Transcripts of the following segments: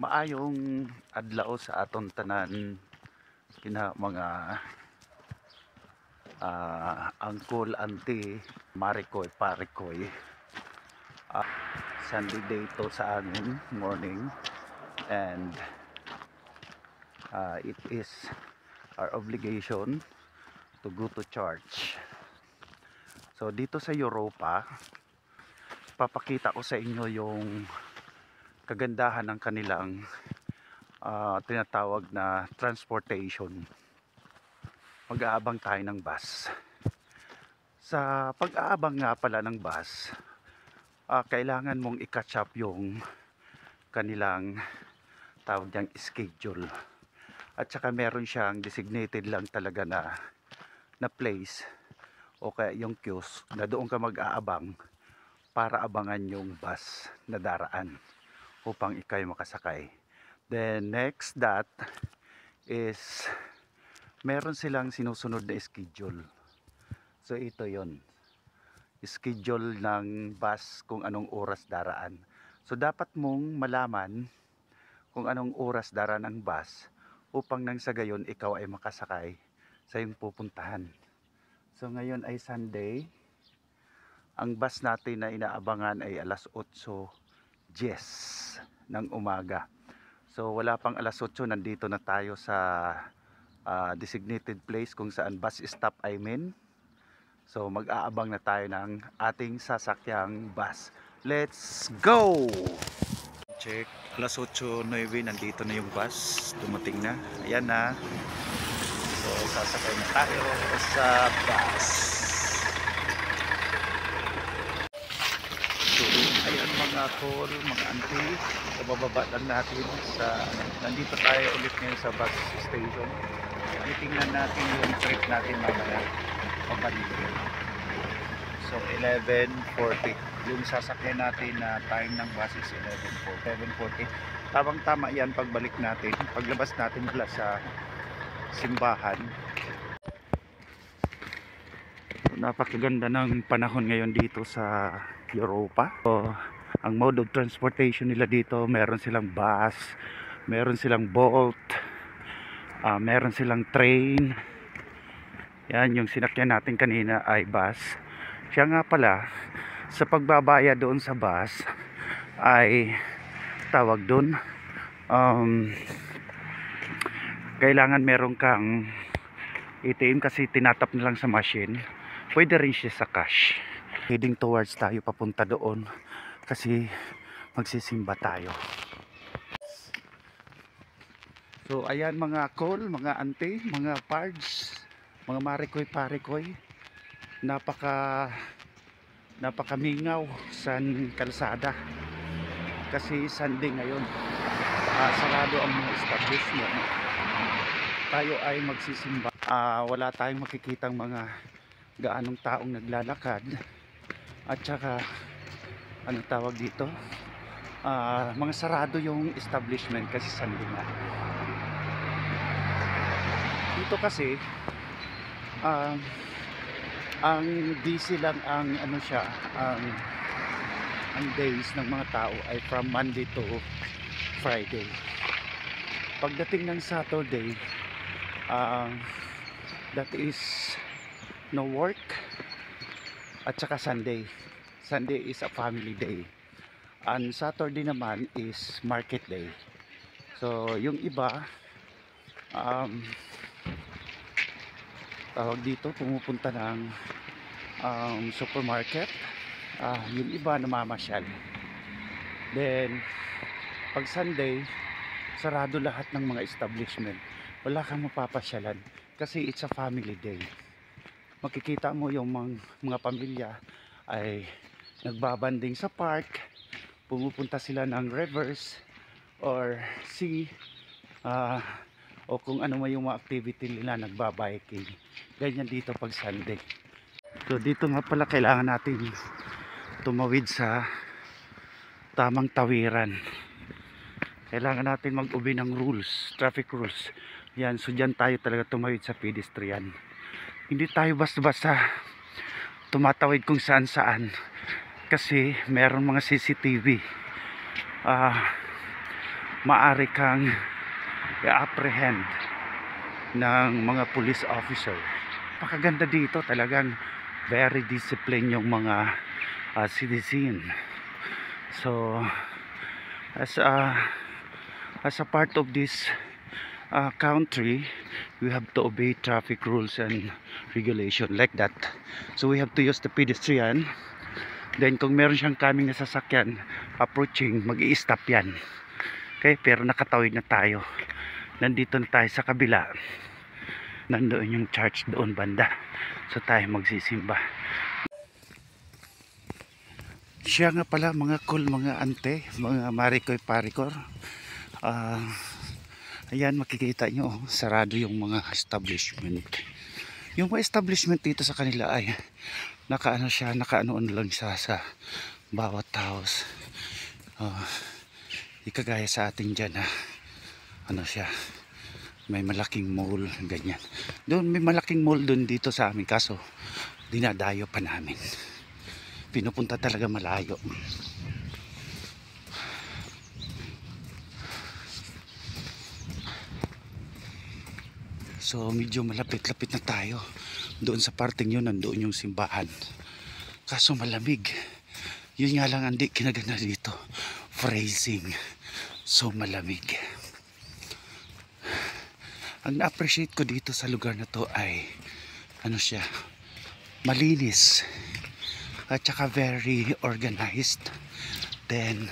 Maayong adlaw sa aton tanan kina mga uncle, auntie, marikoy, parikoy. Uh, Sunday day to sa amin, morning, and it is our obligation to go to church. So dito sa Europa, papakita ko sa inyo yung kagandahan ng kanilang tinatawag na transportation. Mag-aabang tayo ng bus. Sa pag-aabang nga pala ng bus, kailangan mong i-catch up yung kanilang tawag niyang schedule. At saka meron siyang designated lang talaga na place o kaya yung kiosk na doon ka mag-aabang para abangan yung bus na daraan upang ikay makasakay. Then next that is meron silang sinusunod na schedule. So ito yon, schedule ng bus kung anong oras daraan. So dapat mong malaman kung anong oras daraan ang bus upang nang sa gayon ikaw ay makasakay sa iyong pupuntahan. So ngayon ay Sunday. Ang bus natin na inaabangan ay alas 8:10 ng umaga. So wala pang alas 8, nandito na tayo sa designated place kung saan bus stop I mean. So mag-aabang na tayo ng ating sasakyang bus. Let's go! Check, alas 8:09 nandito na yung bus. Dumating na, ayan na. So sasakay na tayo sa bus. So ayan mga tol, mga auntie, kabababa lang natin sa, nandito tayo ulit ngayon sa bus station. Tingnan natin yung trip natin mamaya pabalik. So 11:40 yung sasakyan natin na time ng bus is 11:40. Tamang tama yan pagbalik natin, paglabas natin mula sa simbahan. So, napakaganda ng panahon ngayon dito sa Europa. So, ang mode of transportation nila dito, meron silang bus, meron silang Bolt, meron silang train. Yan, yung sinakyan natin kanina ay bus. Siya nga pala, sa pagbabaya doon sa bus ay tawag doon, kailangan meron kang ATM kasi tinatap na lang sa machine. Pwede rin siya sa cash. Heading towards tayo papunta doon kasi magsisimba tayo. So ayan mga call, mga auntie, mga pards, mga marikoy parikoy, napakamingaw sa kalsada kasi Sunday ngayon. Sarado ang mga establishment. Tayo ay magsisimba. Wala tayong makikitang mga gaanong taong naglalakad at saka ano tawag dito, mga sarado yung establishment kasi Sunday nga. Dito kasi ang busy lang ang ano siya, ang days ng mga tao ay from Monday to Friday. Pagdating ng Saturday, that is no work, at saka Sunday is a family day, and Saturday naman is market day. So yung iba tawag dito, pumupunta ng supermarket, yung iba namamasyal. Then pag Sunday, sarado lahat ng mga establishment, wala kang mapapasyalan kasi it's a family day. Makikita mo yung mga pamilya ay nagbabanding sa park, pumupunta sila ng rivers or sea, o kung ano man yung mga activity nila, nagbabiking. Ganyan dito pag Sunday. So dito nga pala kailangan natin tumawid sa tamang tawiran. Kailangan natin mag-obey ng rules, traffic rules. Yan, so dyan tayo talaga tumawid sa pedestrian. Hindi tayo basta-basta tumatawid kung saan-saan kasi meron mga CCTV. maaari kang i-apprehend ng mga police officer. Pakaganda dito, talagang very disciplined yung mga citizen. So as a part of this country, we have to obey traffic rules and regulation like that. So we have to use the pedestrian. Then kung meron siyang coming na sasakyan approaching, mag-i-stop yan. Okay, pero nakatawid na tayo. Nandito na tayo sa kabila. Nandoon yung church doon banda. So tayo magsisimba. Siya nga pala mga cool mga ante, mga marikoy parikor. Ayan, makikita nyo, sarado yung mga establishment. Yung mga establishment dito sa kanila ay nakaano siya, nakaanoon lang siya sa bawat house. Ikagaya sa atin dyan na ano siya, may malaking mall, ganyan. Doon may malaking mall doon dito sa amin, kaso dinadayo pa namin. Pinupunta talaga malayo. So medyo malapit-lapit na tayo. Doon sa parting yun, nandoon yung simbahan. Kaso malamig. Yun nga lang hindi kinagana dito. Freezing. So malamig. Ang na-appreciate ko dito sa lugar na to ay ano siya, malinis at saka very organized. Then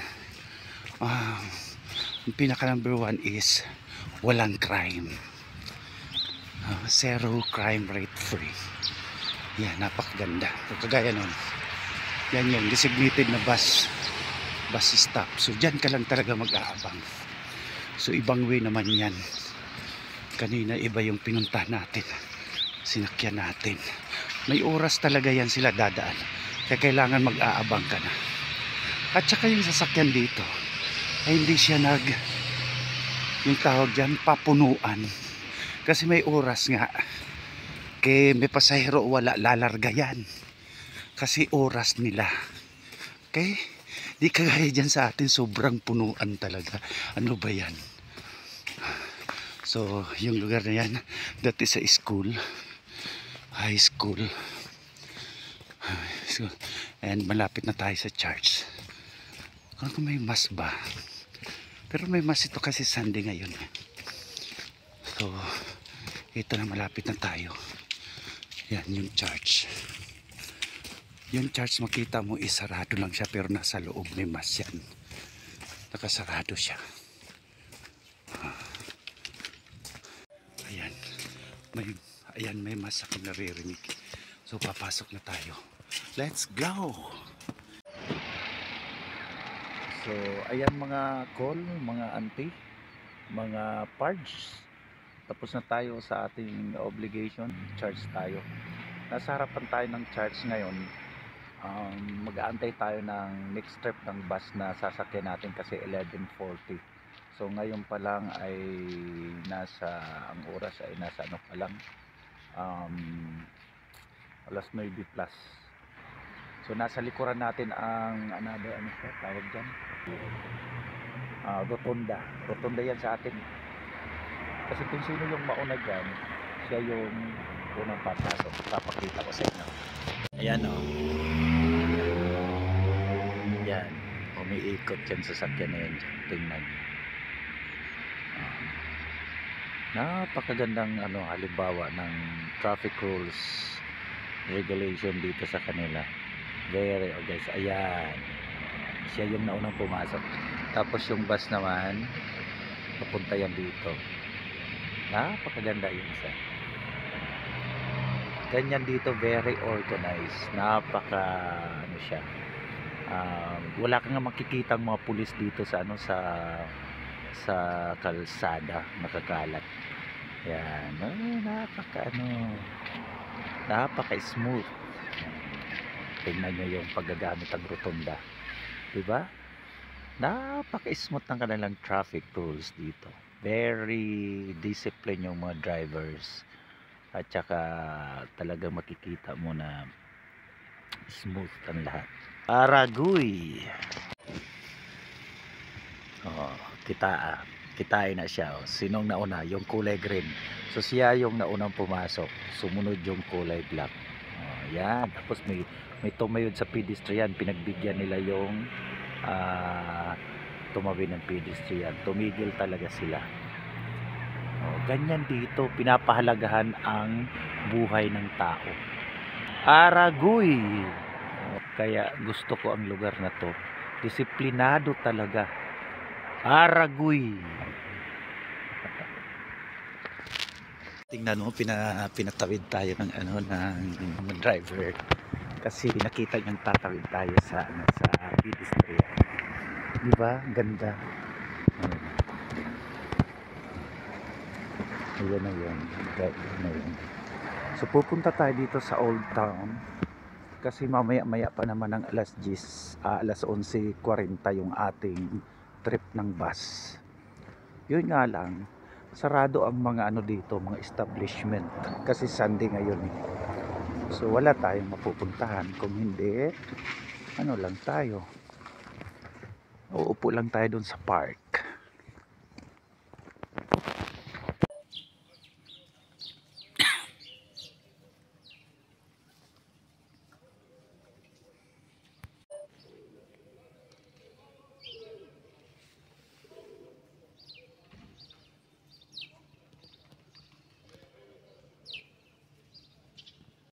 ang pinaka number one is walang crime. Zero crime rate free. Yan, napakaganda. So, kagaya nun, yan yung designated na bus stop. So dyan ka lang talaga mag-aabang. So ibang way naman yan. Kanina iba yung pinunta natin, sinakyan natin. May oras talaga yan sila dadaan, kaya kailangan mag-aabang ka na. At saka yung sasakyan dito ay hindi siya yung tawag dyan, papunuan. Kasi may oras nga, kaya may pasahero wala, lalarga yan kasi oras nila. Okay, di kagaya dyan sa atin, sobrang punuan talaga. Ano ba yan? So yung lugar na yan, that is a school, high school. So, and malapit na tayo sa church. Kung may mass ba, pero may mass ito kasi Sunday ngayon. So ito na, malapit na tayo. Yan yung church. Yung church, makita mo isarado lang siya, pero nasa loob may mass yan. Nakasarado siya. Ayan, may mass ako naririnig. So papasok na tayo. Let's go! So ayan mga call, mga auntie, mga pards. Tapos na tayo sa ating obligation, charge tayo. Nasa harapan tayo ng charge ngayon. Mag-aantay tayo ng next trip ng bus na sasakyan natin kasi 11:40. So ngayon pa lang ay ang oras ay nasa ano pa lang, alas 9 plus. So nasa likuran natin ang tawag dyan, rotonda yan sa atin. Kasi kung sino yung mauna dyan, siya yung unang papasok. Papakita ko sa inyo. Ayan o. Yan. Umiikot yan sa sakyan na yan. Tingnan nyo. Napakagandang halimbawa ng traffic rules, regulation dito sa kanila. Very guys. Ayan. Siya yung naunang pumasok. Tapos yung bus naman, papunta yan dito. Napakaganda yun isa. Ganyan dito, very organized. Siya. Wala kang makikita mga pulis dito sa sa kalsada nakakalat. Yan. Napaka smooth. Tingnan nyo yung paggagamit ng rotunda. Diba? Napaka smooth ng kanilang traffic rules dito. Very disciplined yung mga drivers, at saka talaga makikita mo na smooth ang lahat. Aragoy. kitain na siya. Oh. Sinong nauna? Yung kulay green. So siya yung naunang pumasok. Sumunod yung kulay black. Oh, yan. Tapos may tumayod sa pedestrian. Pinagbigyan nila yung tumabi ng pedestrian. Tumigil talaga sila. Oh, ganyan dito. Pinapahalagahan ang buhay ng tao. Aragoy. Oh, kaya gusto ko ang lugar na to. Disiplinado talaga. Aragoy. Tingnan mo, pinatawid tayo ng ng driver kasi nakita niyang tatawid tayo sa pedestrian. Di ba? Ganda. Ayan na yun. So pupunta tayo dito sa Old Town kasi mamaya-maya pa naman ng alas 11:40 yung ating trip ng bus. Yun nga lang, sarado ang mga dito, mga establishment kasi Sunday ngayon. So wala tayong mapupuntahan, kung hindi lang tayo, uupo lang tayo dun sa park.